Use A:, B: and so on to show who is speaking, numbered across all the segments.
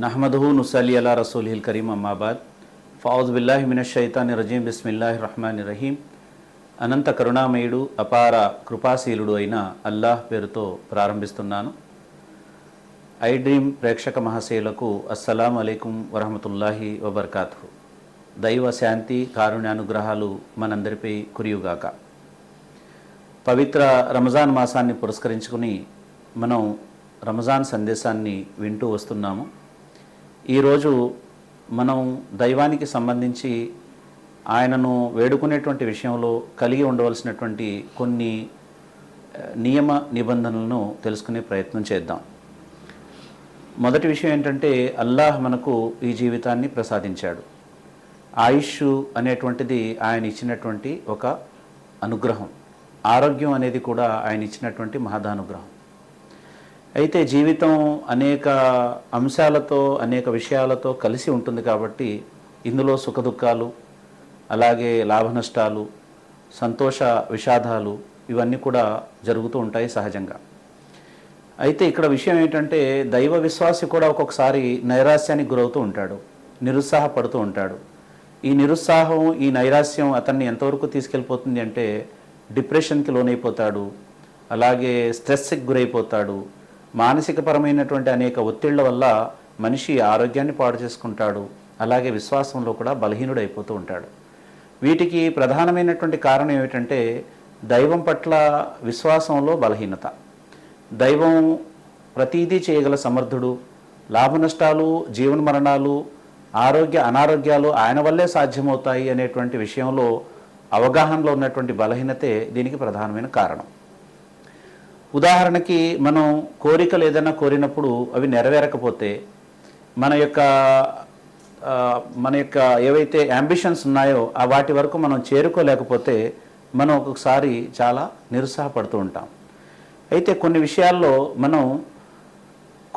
A: నహ్మదుహు నుసల్లి అలా రసూలిల్ కరీం అమ్మాబాద్ ఫౌజ్ బిల్లాహి మినష్ రజీం బిస్మిల్లాహిర్ రహమానిర్ రహీం. అనంత కరుణామయుడు అపార కృపాశీలుడు అయిన అల్లాహ్ పేరుతో ప్రారంభిస్తున్నాను. ఐ డ్రీమ్ ప్రేక్షక మహాశయులకు అస్సలాము అలైకుం వరహమతుల్లాహి వబర్కాతుహు. దైవ శాంతి కారుణ్యానుగ్రహాలు మనందరిపై కురియుగాక. పవిత్ర రంజాన్ మాసాన్ని పురస్కరించుకుని మనం రంజాన్ సందేశాన్ని వింటూ వస్తున్నాము. ఈరోజు మనం దైవానికి సంబంధించి ఆయనను వేడుకునేటువంటి విషయంలో కలిగి ఉండవలసినటువంటి కొన్ని నియమ నిబంధనలను తెలుసుకునే ప్రయత్నం చేద్దాం. మొదటి విషయం ఏంటంటే, అల్లాహ్ మనకు ఈ జీవితాన్ని ప్రసాదించాడు. ఆయుష్ అనేటువంటిది ఆయన ఇచ్చినటువంటి ఒక అనుగ్రహం. ఆరోగ్యం అనేది కూడా ఆయన ఇచ్చినటువంటి మహదానుగ్రహం. అయితే జీవితం అనేక అంశాలతో అనేక విషయాలతో కలిసి ఉంటుంది కాబట్టి ఇందులో సుఖదుఖాలు, అలాగే లాభ నష్టాలు, సంతోష విషాదాలు ఇవన్నీ కూడా జరుగుతూ ఉంటాయి సహజంగా. అయితే ఇక్కడ విషయం ఏంటంటే, దైవ విశ్వాసి కూడా ఒక్కొక్కసారి నైరాస్యానికి గురవుతూ ఉంటాడు, నిరుత్సాహపడుతూ ఉంటాడు. ఈ నిరుత్సాహం, ఈ నైరాస్యం అతన్ని ఎంతవరకు తీసుకెళ్ళిపోతుంది అంటే డిప్రెషన్కి లోనైపోతాడు, అలాగే స్ట్రెస్కి గురైపోతాడు. మానసికపరమైనటువంటి అనేక ఒత్తిళ్ల వల్ల మనిషి ఆరోగ్యాన్ని పాడు చేసుకుంటాడు, అలాగే విశ్వాసంలో కూడా బలహీనుడైపోతూ ఉంటాడు. వీటికి ప్రధానమైనటువంటి కారణం ఏమిటంటే దైవం పట్ల విశ్వాసంలో బలహీనత. దైవం ప్రతీదీ చేయగల సమర్థుడు. లాభ నష్టాలు, జీవన మరణాలు, ఆరోగ్య అనారోగ్యాలు ఆయన వల్లే సాధ్యమవుతాయి అనేటువంటి విషయంలో అవగాహనలో ఉన్నటువంటి బలహీనతే దీనికి ప్రధానమైన కారణం. ఉదాహరణకి, మనం కోరికలు ఏదైనా కోరినప్పుడు అవి నెరవేరకపోతే మన యొక్క ఏవైతే యాంబిషన్స్ ఉన్నాయో ఆ వాటి వరకు మనం చేరుకోలేకపోతే మనం ఒక్కొక్కసారి చాలా నిరుత్సాహపడుతూ ఉంటాం. అయితే కొన్ని విషయాల్లో మనం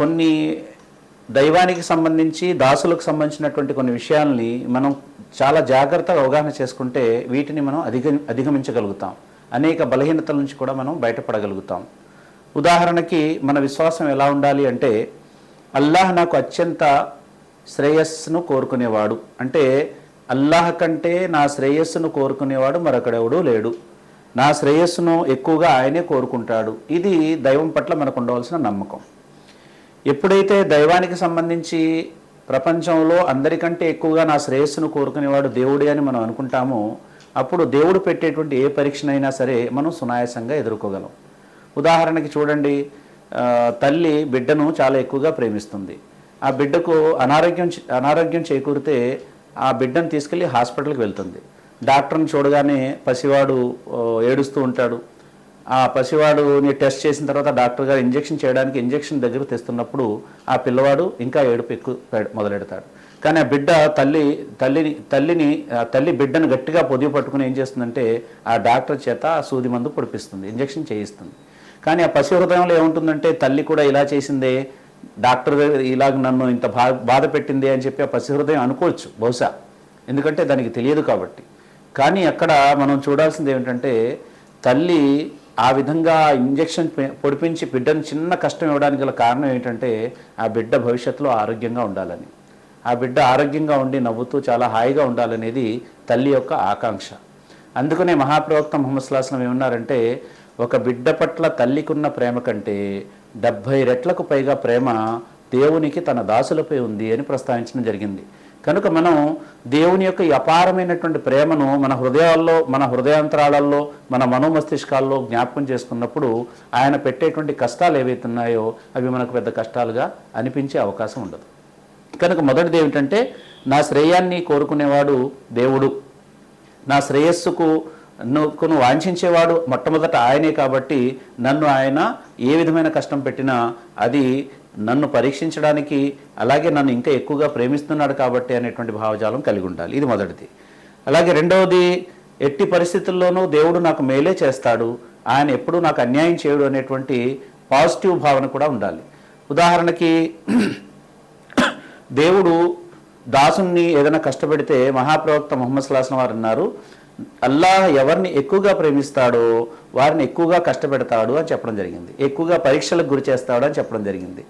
A: కొన్ని దైవానికి సంబంధించి, దాసులకు సంబంధించినటువంటి కొన్ని విషయాల్ని మనం చాలా జాగ్రత్తగా అవగాహన చేసుకుంటే వీటిని మనం అధిగమించగలుగుతాం. అనేక బలహీనతల నుంచి కూడా మనం బయటపడగలుగుతాం. ఉదాహరణకి, మన విశ్వాసం ఎలా ఉండాలి అంటే, అల్లాహ్ నాకు అత్యంత శ్రేయస్సును కోరుకునేవాడు. అంటే అల్లాహ్ కంటే నా శ్రేయస్సును కోరుకునేవాడు మరొకడెవడూ లేడు. నా శ్రేయస్సును ఎక్కువగా ఆయనే కోరుకుంటాడు. ఇది దైవం పట్ల మనకు ఉండవలసిన నమ్మకం. ఎప్పుడైతే దైవానికి సంబంధించి ప్రపంచంలో అందరికంటే ఎక్కువగా నా శ్రేయస్సును కోరుకునేవాడు దేవుడే అని మనం అనుకుంటామో, అప్పుడు దేవుడు పెట్టేటువంటి ఏ పరీక్షనైనా సరే మనం సునాయాసంగా ఎదుర్కోగలం. ఉదాహరణకి చూడండి, తల్లి బిడ్డను చాలా ఎక్కువగా ప్రేమిస్తుంది. ఆ బిడ్డకు అనారోగ్యం చేకూరితే ఆ బిడ్డను తీసుకెళ్ళి హాస్పిటల్కి వెళ్తుంది. డాక్టర్ని చూడగానే పసివాడు ఏడుస్తూ ఉంటాడు. ఆ పసివాడుని టెస్ట్ చేసిన తర్వాత డాక్టర్ గారు ఇంజెక్షన్ దగ్గర తెస్తున్నప్పుడు ఆ పిల్లవాడు ఇంకా ఏడుపు ఎక్కువ మొదలెడతాడు. కానీ ఆ బిడ్డ తల్లి బిడ్డను గట్టిగా పొదిగి పట్టుకుని ఏం చేస్తుందంటే ఆ డాక్టర్ చేత ఆ సూది మందు పొడిపిస్తుంది, ఇంజెక్షన్ చేయిస్తుంది. కానీ ఆ పసి హృదయంలో ఏముంటుందంటే, తల్లి కూడా ఇలా చేసిందే, డాక్టర్ ఇలాగ నన్ను ఇంత బాధ పెట్టింది అని చెప్పి ఆ పసి హృదయం అనుకోవచ్చు బహుశా, ఎందుకంటే దానికి తెలియదు కాబట్టి. కానీ అక్కడ మనం చూడాల్సింది ఏమిటంటే, తల్లి ఆ విధంగా ఇంజెక్షన్ పొడిపించి బిడ్డను చిన్న కష్టం ఇవ్వడానికి గల కారణం ఏంటంటే, ఆ బిడ్డ భవిష్యత్తులో ఆరోగ్యంగా ఉండాలని, ఆ బిడ్డ ఆరోగ్యంగా ఉండి నవ్వుతూ చాలా హాయిగా ఉండాలనేది తల్లి యొక్క ఆకాంక్ష. అందుకనే మహాప్రవక్త ముహమ్మద్ సల్లల్లాహు అలైహి వసల్లం ఏమన్నారంటే, ఒక బిడ్డ పట్ల తల్లికున్న ప్రేమ కంటే 70 రెట్లకు పైగా ప్రేమ దేవునికి తన దాసులపై ఉంది అని ప్రస్తావించడం జరిగింది. కనుక మనం దేవుని యొక్క ఈ అపారమైనటువంటి ప్రేమను మన హృదయాల్లో, మన హృదయాంతరాలలో, మన మనోమస్తిష్కాల్లో జ్ఞాపకం చేసుకున్నప్పుడు ఆయన పెట్టేటువంటి కష్టాలు ఏవైతే ఉన్నాయో అవి మనకు పెద్ద కష్టాలుగా అనిపించే అవకాశం ఉండదు. కనుక మొదటిది ఏమిటంటే, నా శ్రేయాన్ని కోరుకునేవాడు దేవుడు, నా శ్రేయస్సుకు నువ్వు వాంఛించేవాడు మొట్టమొదట ఆయనే. కాబట్టి నన్ను ఆయన ఏ విధమైన కష్టం పెట్టినా అది నన్ను పరీక్షించడానికి, అలాగే నన్ను ఇంకా ఎక్కువగా ప్రేమిస్తున్నాడు కాబట్టి అనేటువంటి భావజాలం కలిగి ఉండాలి. ఇది మొదటిది. అలాగే రెండవది, ఎట్టి పరిస్థితుల్లోనూ దేవుడు నాకు మేలే చేస్తాడు, ఆయన ఎప్పుడూ నాకు అన్యాయం చేయడు అనేటువంటి పాజిటివ్ భావన కూడా ఉండాలి. ఉదాహరణకి, దేవుడు దాసుని ఏదైనా కష్టపెడితే మహాప్రవక్త ముహమ్మద్ సల్లల్లాహు అలైహి వసల్లం వారు అన్నారు, అల్లాహ్ ఎవరిని ఎక్కువగా ప్రేమిస్తాడో వారిని ఎక్కువగా కష్టపెడతాడు అని చెప్పడం జరిగింది, ఎక్కువగా పరీక్షలకు గురి చేస్తాడు అని చెప్పడం జరిగింది.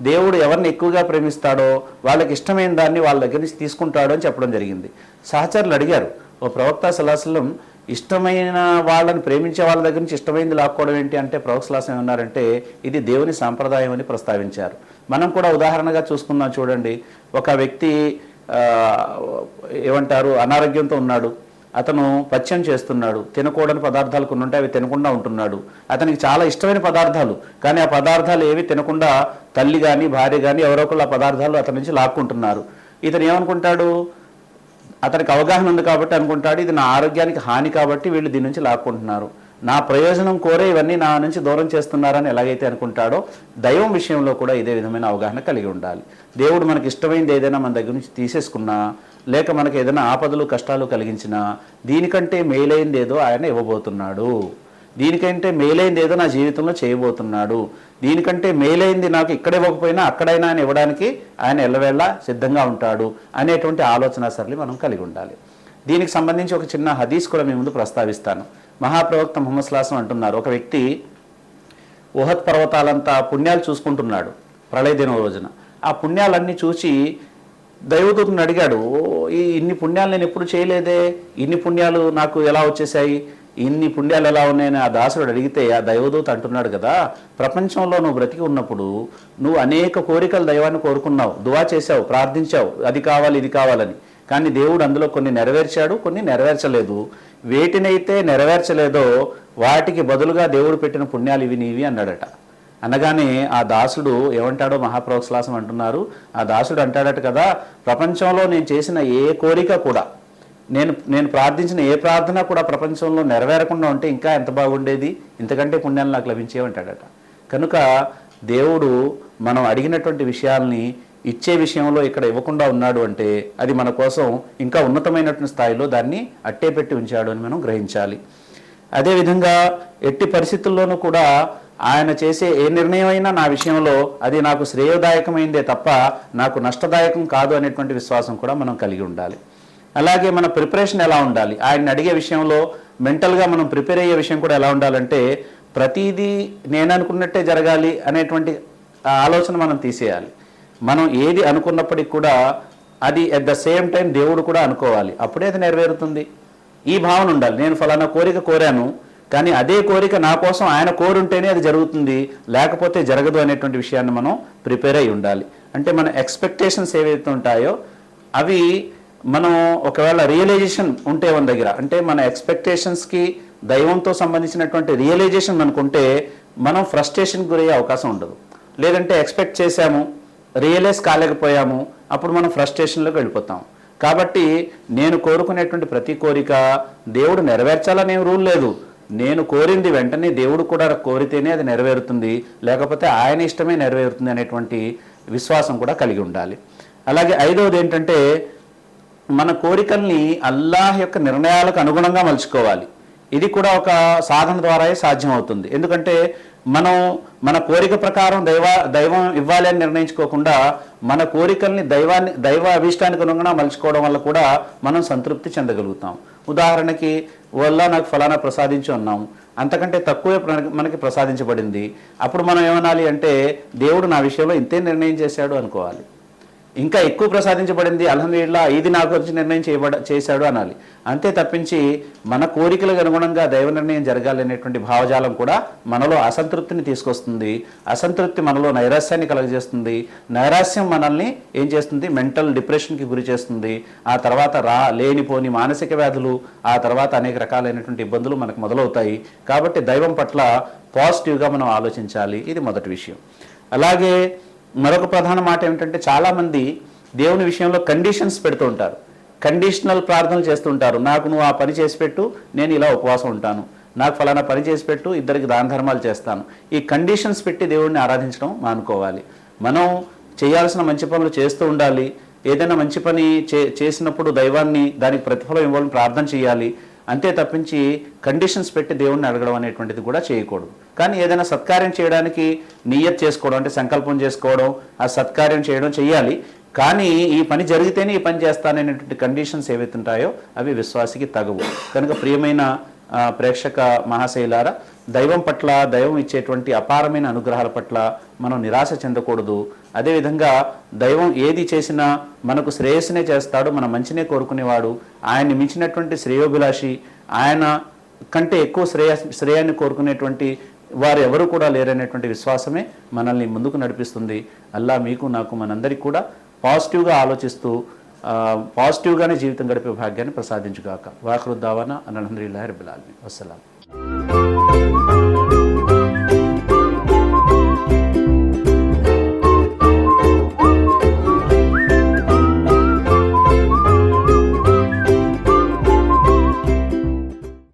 A: దేవుడు ఎవరిని ఎక్కువగా ప్రేమిస్తాడో వాళ్ళకి ఇష్టమైన దాన్ని వాళ్ళ దగ్గర నుంచి తీసుకుంటాడు అని చెప్పడం జరిగింది. సహచరులు అడిగారు, ఓ ప్రవక్త సల్లల్లాహు అలైహి వసల్లం, ఇష్టమైన వాళ్ళని ప్రేమించే వాళ్ళ దగ్గర నుంచి ఇష్టమైంది లాక్కోవడం ఏంటి అంటే ప్రవక్త సల్లల్లాహు అలైహి వసల్లం ఏమన్నారంటే ఇది దేవుని సాంప్రదాయం అని ప్రస్తావించారు. మనం కూడా ఉదాహరణగా చూసుకుందాం. చూడండి, ఒక వ్యక్తి ఏమంటారు అనారోగ్యంతో ఉన్నాడు, అతను పథ్యం చేస్తున్నాడు, తినకూడని పదార్థాలు కొన్ని ఉంటే అవి తినకుండా ఉంటున్నాడు. అతనికి చాలా ఇష్టమైన పదార్థాలు, కానీ ఆ పదార్థాలు ఏవి తినకుండా తల్లి కానీ భార్య కానీ ఎవరో ఒకళ్ళు ఆ పదార్థాలు అతని నుంచి లాక్కుంటున్నారు. ఇతను ఏమనుకుంటాడు, అతనికి అవగాహన ఉంది కాబట్టి అనుకుంటాడు ఇది నా ఆరోగ్యానికి హాని కాబట్టి వీళ్ళు దీని నుంచి లాక్కుంటున్నారు, నా ప్రయోజనం కోరే ఇవన్నీ నా నుంచి దూరం చేస్తున్నారని ఎలాగైతే అనుకుంటాడో దైవం విషయంలో కూడా ఇదే విధమైన అవగాహన కలిగి ఉండాలి. దేవుడు మనకి ఇష్టమైంది ఏదైనా మన దగ్గర నుంచి తీసేసుకున్నా, లేక మనకు ఏదైనా ఆపదలు కష్టాలు కలిగించినా దీనికంటే మేలైంది ఏదో ఆయన ఇవ్వబోతున్నాడు, దీనికంటే మేలైంది ఏదో నా జీవితంలో చేయబోతున్నాడు, దీనికంటే మేలైంది నాకు ఇక్కడ ఇవ్వకపోయినా అక్కడైనా ఆయన ఇవ్వడానికి ఆయన ఎల్లవేళ సిద్ధంగా ఉంటాడు అనేటువంటి ఆలోచన సరళి మనం కలిగి ఉండాలి. దీనికి సంబంధించి ఒక చిన్న హదీస్ కూడా మీ ముందు ప్రస్తావిస్తాను. మహాప్రవక్త ముహమ్మద్ సల్లల్లాహు అలైహి వసల్లం అంటున్నారు, ఒక వ్యక్తి ఉహద్ పర్వతాలంతా పుణ్యాలు చూసుకుంటున్నాడు ప్రళయ దినం రోజున. ఆ పుణ్యాలన్నీ చూసి దైవదూతను అడిగాడు, ఈ ఇన్ని పుణ్యాలు నేను ఎప్పుడు చేయలేదే, ఇన్ని పుణ్యాలు నాకు ఎలా వచ్చేసాయి, ఇన్ని పుణ్యాలు ఎలా ఉన్నాయని ఆ దాసుడు అడిగితే ఆ దైవదూత అంటున్నాడు కదా, ప్రపంచంలో నువ్వు బ్రతికి ఉన్నప్పుడు నువ్వు అనేక కోరికలు దైవాన్ని కోరుకున్నావు, దువా చేశావు, ప్రార్థించావు, అది కావాలి ఇది కావాలని, కానీ దేవుడు అందులో కొన్ని నెరవేర్చాడు, కొన్ని నెరవేర్చలేదు. వేటినైతే నెరవేర్చలేదో వాటికి బదులుగా దేవుడు పెట్టిన పుణ్యాలు ఇవి నీవి అన్నాడట. అనగానే ఆ దాసుడు ఏమంటాడో మహాప్రవక్త సల్లల్లాహు అలైహి వసల్లం అంటున్నారు, ఆ దాసుడు అంటాడట కదా, ప్రపంచంలో నేను చేసిన ఏ కోరిక కూడా, నేను ప్రార్థించిన ఏ ప్రార్థన కూడా ప్రపంచంలో నెరవేరకుండా ఉంటే ఇంకా ఎంత బాగుండేది, ఇంతకంటే పుణ్యాలు నాకు లభించేవంటాడట. కనుక దేవుడు మనం అడిగినటువంటి విషయాల్ని ఇచ్చే విషయంలో ఇక్కడ ఇవ్వకుండా ఉన్నాడు అంటే అది మన కోసం ఇంకా ఉన్నతమైనటువంటి స్థాయిలో దాన్ని అట్టే పెట్టి ఉంచాడు అని మనం గ్రహించాలి. అదేవిధంగా ఎట్టి పరిస్థితుల్లోనూ కూడా ఆయన చేసే ఏ నిర్ణయం అయినా నా విషయంలో అది నాకు శ్రేయోదాయకమైందే తప్ప నాకు నష్టదాయకం కాదు అనేటువంటి విశ్వాసం కూడా మనం కలిగి ఉండాలి. అలాగే మన ప్రిపరేషన్ ఎలా ఉండాలి, ఆయన అడిగే విషయంలో మెంటల్గా మనం ప్రిపేర్ అయ్యే విషయం కూడా ఎలా ఉండాలంటే ప్రతిదీ నేను అనుకున్నట్టే జరగాలి అనేటువంటి ఆలోచన మనం తీసేయాలి. మనం ఏది అనుకున్నప్పటికీ కూడా అది అట్ ద సేమ్ టైం దేవుడు కూడా అనుకోవాలి, అప్పుడే అది నెరవేరుతుంది. ఈ భావన ఉండాలి, నేను ఫలానా కోరిక కోరాను కానీ అదే కోరిక నా కోసం ఆయన కోరుంటేనే అది జరుగుతుంది, లేకపోతే జరగదు అనేటువంటి విషయాన్ని మనం ప్రిపేర్ అయి ఉండాలి. అంటే మన ఎక్స్పెక్టేషన్స్ ఏవైతే ఉంటాయో అవి మనం ఒకవేళ రియలైజేషన్ ఉంటే మన దగ్గర, అంటే మన ఎక్స్పెక్టేషన్స్కి దైవంతో సంబంధించినటువంటి రియలైజేషన్ మనకుంటే మనం ఫ్రస్ట్రేషన్కి గురయ్యే అవకాశం ఉండదు. లేదంటే ఎక్స్పెక్ట్ చేశాము రియలైజ్ కాలేకపోయాము, అప్పుడు మనం ఫ్రస్ట్రేషన్లోకి వెళ్ళిపోతాం. కాబట్టి నేను కోరుకునేటువంటి ప్రతి కోరిక దేవుడు నెరవేర్చాలని ఏం రూల్ లేదు, నేను కోరింది వెంటనే దేవుడు కూడా కోరితేనే అది నెరవేరుతుంది, లేకపోతే ఆయన ఇష్టమే నెరవేరుతుంది అనేటువంటి విశ్వాసం కూడా కలిగి ఉండాలి. అలాగే ఐదవది ఏంటంటే మన కోరికల్ని అల్లాహ్ యొక్క నిర్ణయాలకు అనుగుణంగా మలుచుకోవాలి. ఇది కూడా ఒక సాధన ద్వారా సాధ్యం అవుతుంది. ఎందుకంటే మనం మన కోరిక ప్రకారం దైవం ఇవ్వాలి అని నిర్ణయించుకోకుండా మన కోరికల్ని దైవ అభీష్టానికి అనుగుణంగా మలుచుకోవడం వల్ల కూడా మనం సంతృప్తి చెందగలుగుతాం. ఉదాహరణకి వల్ల నాకు ఫలానా ప్రసాదించి ఉన్నాము, అంతకంటే తక్కువే మనకి ప్రసాదించబడింది, అప్పుడు మనం ఏమనాలి అంటే దేవుడు నా విషయంలో ఇంతే నిర్ణయం చేశాడు అనుకోవాలి. ఇంకా ఎక్కువ ప్రసాదించబడింది, అల్హమ్దులిల్లాహ్ ఇది నా గురించి నిర్ణయం చేశాడు అనాలి. అంతే తప్పించి మన కోరికలకు అనుగుణంగా దైవ నిర్ణయం జరగాలనేటువంటి భావజాలం కూడా మనలో అసంతృప్తిని తీసుకొస్తుంది. అసంతృప్తి మనలో నైరాశ్యాన్ని కలుగజేస్తుంది. నైరాశ్యం మనల్ని ఏం చేస్తుంది, మెంటల్ డిప్రెషన్కి గురి చేస్తుంది. ఆ తర్వాత లేనిపోని మానసిక వ్యాధులు, ఆ తర్వాత అనేక రకాలైనటువంటి ఇబ్బందులు మనకు మొదలవుతాయి. కాబట్టి దైవం పట్ల పాజిటివ్గా మనం ఆలోచించాలి, ఇది మొదటి విషయం. అలాగే మరొక ప్రధాన మాట ఏమిటంటే చాలామంది దేవుని విషయంలో కండిషన్స్ పెడుతూ ఉంటారు, కండిషనల్ ప్రార్థనలు చేస్తుంటారు. నాకు నువ్వు ఆ పని చేసి పెట్టు, నేను ఇలా ఉపవాసం ఉంటాను, నాకు ఫలానా పని చేసి పెట్టు, ఇద్దరికి దాన ధర్మాలు చేస్తాను. ఈ కండిషన్స్ పెట్టి దేవుడిని ఆరాధించడం మానుకోవాలి. మనం చేయాల్సిన మంచి పనులు చేస్తూ ఉండాలి. ఏదైనా మంచి పని చేసినప్పుడు దైవాన్ని దానికి ప్రతిఫలం ఇవ్వాలని ప్రార్థన చేయాలి. అంతే తప్పించి కండిషన్స్ పెట్టి దేవుణ్ణి అడగడం అనేటువంటిది కూడా చేయకూడదు. కానీ ఏదైనా సత్కార్యం చేయడానికి నియత్ చేసుకోవడం, అంటే సంకల్పం చేసుకోవడం, ఆ సత్కార్యం చేయడం చేయాలి. కానీ ఈ పని జరిగితేనే ఈ పని చేస్తాననేటువంటి కండిషన్స్ ఏవైతే ఉంటాయో అవి విశ్వాసికి తగవు. కనుక ప్రియమైన ప్రేక్షక మహాశైలారా, దైవం పట్ల, దైవం ఇచ్చేటువంటి అపారమైన అనుగ్రహాల పట్ల మనం నిరాశ చెందకూడదు. అదేవిధంగా దైవం ఏది చేసినా మనకు శ్రేయస్సునే చేస్తాడు, మన మంచినే కోరుకునేవాడు. ఆయన్ని మించినటువంటి శ్రేయోభిలాషి, ఆయన కంటే ఎక్కువ శ్రేయాన్ని కోరుకునేటువంటి వారు ఎవరు కూడా లేరనేటువంటి విశ్వాసమే మనల్ని ముందుకు నడిపిస్తుంది. అల్లా మీకు, నాకు, మనందరికీ కూడా పాజిటివ్గా ఆలోచిస్తూ పాజిటివ్గానే జీవితం గడిపే భాగ్యాన్ని ప్రసాదించుగాక. వాఖరుద్దావానా అల్హమ్దులిల్లాహి రబ్బిల్ ఆలమీన్. వస్సలాం.